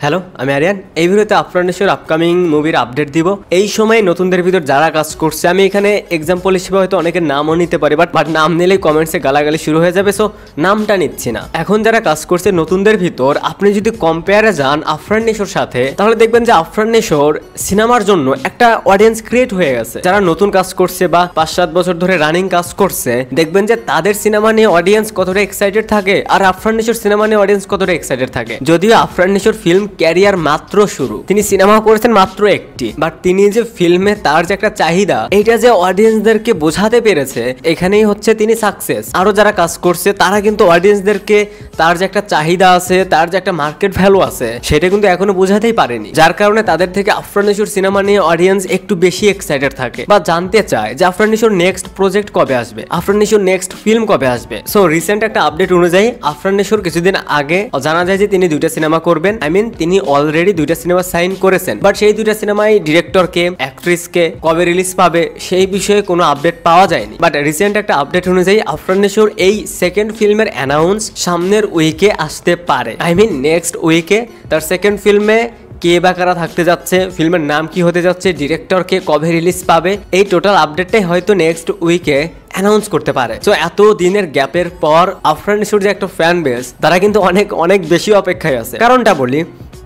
Hello, আমি আরিয়ান। এই ভিডিওতে আফরান আপকামিং মুভির আপডেট দিব। এই সময় নতুনদের ভিতর যারা কাজ করছে, আমি এখানে এক্সাম্পল হিসেবে হয়তো অনেকের নামও নিতে পারি, বাট নাম নিলেই কমেন্টসে গালাগালি শুরু হয়ে যাবে, সো নামটা নিচ্ছি না। এখন যারা কাজ করছে নতুনদের ভিতর, আপনি যদি কম্পেয়ারে যান আফরান সাথে, তাহলে দেখবেন যে আফরান সিনেমার জন্য একটা অডিয়েন্স ক্রিয়েট হয়ে গেছে। যারা নতুন কাজ করছে বা 5-7 বছর ধরে রানিং কাজ করছে, দেখবেন যে তাদের সিনেমা নিয়ে অডিয়েন্স কতটা এক্সাইটেড থাকে আর আফরান সিনেমা নিয়ে অডিয়েন্স কতটা এক্সাইটেড থাকে। যদিও আফরান ফিল্ম ক্যারিয়ার মাত্র শুরু, তিনি সিনেমা করেছেন মাত্র একটি, বাট তিনি যে ফিল্মে তার যে একটা চাহিদা, এইটা যে অডিয়েন্সদেরকে বোঝাতে পেরেছে, এখানেই হচ্ছে তিনি সাকসেস। আরো যারা কাজ করছে তারা কিন্তু অডিয়েন্সদেরকে তার যে একটা চাহিদা আছে, তার যে একটা মার্কেট ভ্যালু আছে, সেটা কিন্তু এখনো বোঝাতেই পারেনি। যার কারণে তাদের থেকে আফরান সিনেমা নিয়ে অডিয়েন্স একটু বেশি এক্সাইটেড থাকে বা জানতে চায় যে আফরান নেক্সট প্রজেক্ট কবে আসবে, আফরান নেক্সট ফিল্ম কবে আসবে। সো রিসেন্ট একটা আপডেট অনুযায়ী আফরান কিছুদিন আগে জানা যায় যে তিনি 2টা সিনেমা করবেন। তিনি অলরেডি 2টা সিনেমা সাইন করেছেন, বাট সেই 2টা সিনেমায় ডিরেক্টরকে, অ্যাক্ট্রেসকে কবে রিলিজ পাবে সেই বিষয়ে কোনো আপডেট পাওয়া যায়নি। বাট রিসেন্ট একটা আপডেট অনুযায়ী আফরান এই সেকেন্ড ফিল্মের অ্যানাউন্স সামনের উইকে আসতে পারে। নেক্সট উইকে তার সেকেন্ড ফিল্মে কে বা কারা থাকতে যাচ্ছে, ফিল্মের নাম কি হতে যাচ্ছে, ডিরেক্টরকে কবে রিলিজ পাবে, এই টোটাল আপডেটটাই হয়তো নেক্সট উইকে অ্যানাউন্স করতে পারে। তো এত দিনের গ্যাপের পর আফরান যে একটা ফ্যান বেস, তারা কিন্তু অনেক অনেক বেশি অপেক্ষায় আছে। কারণটা বলি,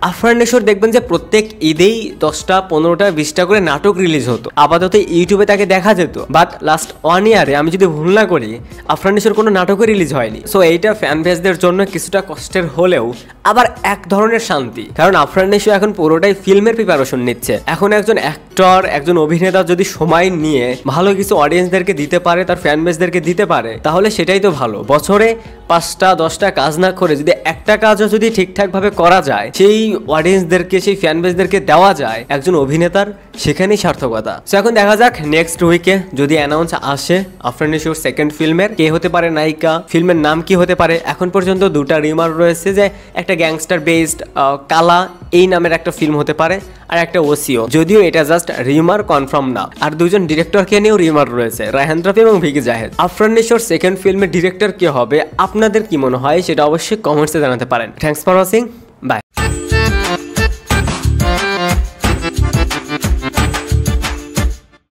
আফরান দেখবেন যে প্রত্যেক ঈদেই 10টা 15টা 20টা করে নাটক রিলিজ হতো। আপাতত ইউটিউবে তাকে দেখা যেত, বাট লাস্ট 1 ইয়ারে আমি যদি ভুল না করি আফরান কোনো নাটকও রিলিজ হয়নি। সো এইটা ফ্যান বেসদের জন্য কিছুটা কষ্টের হলেও আবার এক ধরনের শান্তি, কারণ আফরান এখন পুরোটাই ফিল্মের প্রিপারেশন নিচ্ছে। এখন একজন অ্যাক্টর, একজন অভিনেতা যদি সময় নিয়ে ভালো কিছু অডিয়েন্সদেরকে দিতে পারে, তার ফ্যান বেসদেরকে দিতে পারে, তাহলে সেটাই তো ভালো। বছরে 5টা 10টা কাজ না করে যদি একটা কাজও যদি ঠিকঠাক ভাবে করা যায়, সেই অডিয়েন্সদেরকে, সেই ফ্যান বেসদেরকে দেওয়া যায় একজন অভিনেতার, সেখানেই সার্থকতা। সো এখন দেখা যাক নেক্সট উইকে যদি অ্যানাউন্স আসে আফরান সেকেন্ড ফিল্মের, কে হতে পারে নায়িকা, ফিল্মের নাম কি হতে পারে। এখন পর্যন্ত 2টা রিমার রয়েছে যে একটা গ্যাংস্টার বেসড কালা এই নামের একটা ফিল্ম হতে পারে, আর একটা ওসিও, যদিও এটা জাস্ট রিমার, কনফার্ম না। আর 2জন ডিরেক্টরকে নিয়েও রিমার রয়েছে, রায়হান রাফি এবং ভিকি জাহেদ। আফরান সেকেন্ড ফিল্মের ডিরেক্টর কে হবে, আপনাদের কি মনে হয় সেটা অবশ্যই কমেন্টসে জানাতে পারেন। Thanks for watching, by.